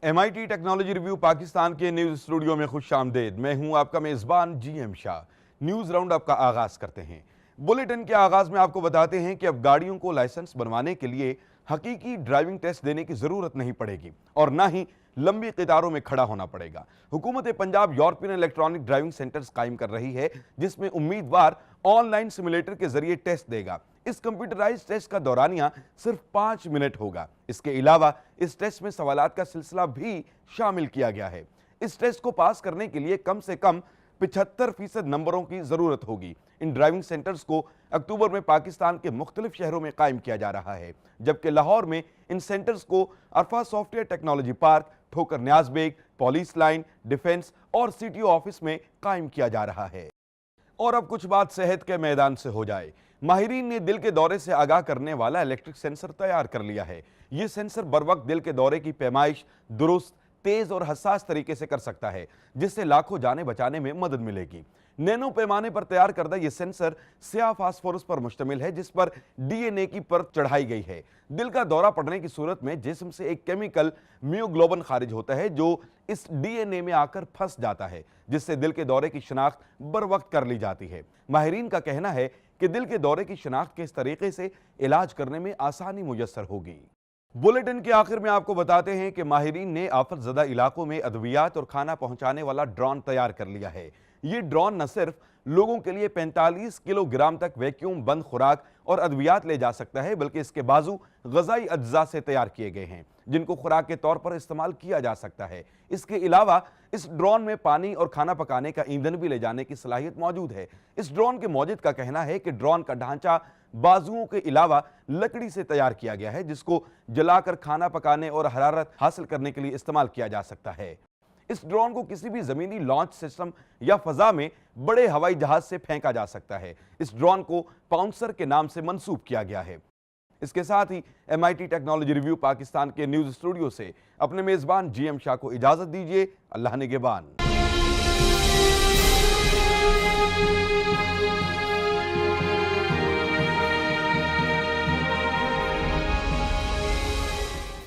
MIT technology review Pakistan के news studio में खुश आमदेद। मैं हूं आपका मेजबान GM Shah. News round up का आगाज करते हैं। बुलेटिन के आगाज में आपको बताते हैं कि अब गाड़ियों को लाइसेंस बनवाने के लिए हकीकी ड्राइविंग टेस्ट देने की जरूरत नहीं पड़ेगी और ना ही लंबी कतारों में खड़ा होना पड़ेगा। हुकूमत Punjab European electronic driving centres कायम कर रही है, जिसमें उम्मीदवार ऑनलाइन सिमुलेटर के जरिए टेस्ट देगा। इस कंप्यूटराइज्ड टेस्ट का दौरानिया सिर्फ 5 मिनट होगा। इसके अलावा इस टेस्ट में सवालात का सिलसिला भी शामिल किया गया है। इस टेस्ट को पास करने के लिए कम से कम 75% नंबरों की जरूरत होगी। इन ड्राइविंग सेंटर्स को अक्टूबर में पाकिस्तान के मुख्तलिफ शहरों में कायम किया जा रहा है, जबकि लाहौर में इन सेंटर्स को अरफा सॉफ्टवेयर टेक्नोलॉजी पार्क, ठोकर न्याज बेग, पुलिस लाइन, डिफेंस और CTO ऑफिस में कायम किया जा रहा है। और अब कुछ बात सेहत के मैदान से हो जाए। माहिरीन ने दिल के दौरे से आगाह करने वाला इलेक्ट्रिक सेंसर तैयार कर लिया है। यह सेंसर बर वक्त दिल के दौरे की पैमाइश दुरुस्त, तेज और हसास तरीके से कर सकता है, जिससे लाखों जानें बचाने में मदद मिलेगी। नैनो पैमाने पर तैयार करदा यह सेंसर स्याह फास्फोरस पर मुश्तमिल है, जिस पर DNA की परत चढ़ाई गई है। दिल का दौरा पड़ने की सूरत में जिस्म से एक केमिकल म्योग्लोबिन खारिज होता है, जो इस DNA में आकर फंस जाता है, जिससे दिल के दौरे की शनाख्त बर वक्त कर ली जाती है। माहिरीन का कहना है कि दिल के दौरे की शनाख्त के इस तरीके से इलाज करने में आसानी मुयस्सर होगी। बुलेटिन के आखिर में आपको बताते हैं कि माहिरीन ने आफत ज़दा इलाकों में अद्वियात और खाना पहुंचाने वाला ड्रोन तैयार कर लिया है। ये ड्रोन न सिर्फ लोगों के लिए 45 किलोग्राम तक वैक्यूम बंद खुराक और अद्वियात ले जा सकता है, बल्कि इसके बाजू ग़ज़ाई अज्जा से तैयार किए गए हैं, जिनको खुराक के तौर पर इस्तेमाल किया जा सकता है। इसके अलावा इस ड्रोन में पानी और खाना पकाने का ईंधन भी ले जाने की सलाहियत मौजूद है। इस ड्रोन के मौजिद का कहना है कि ड्रोन का ढांचा बाजुओं के अलावा लकड़ी से तैयार किया गया है, जिसको जलाकर खाना पकाने और हरारत हासिल करने के लिए इस्तेमाल किया जा सकता है। इस ड्रोन को किसी भी जमीनी लॉन्च सिस्टम या फजा में बड़े हवाई जहाज से फेंका जा सकता है। इस ड्रोन को पाउंसर के नाम से मंसूब किया गया है। इसके साथ ही MIT टेक्नोलॉजी रिव्यू पाकिस्तान के न्यूज स्टूडियो से अपने मेजबान GM शाह को इजाजत दीजिए। अल्लाह निगहबान।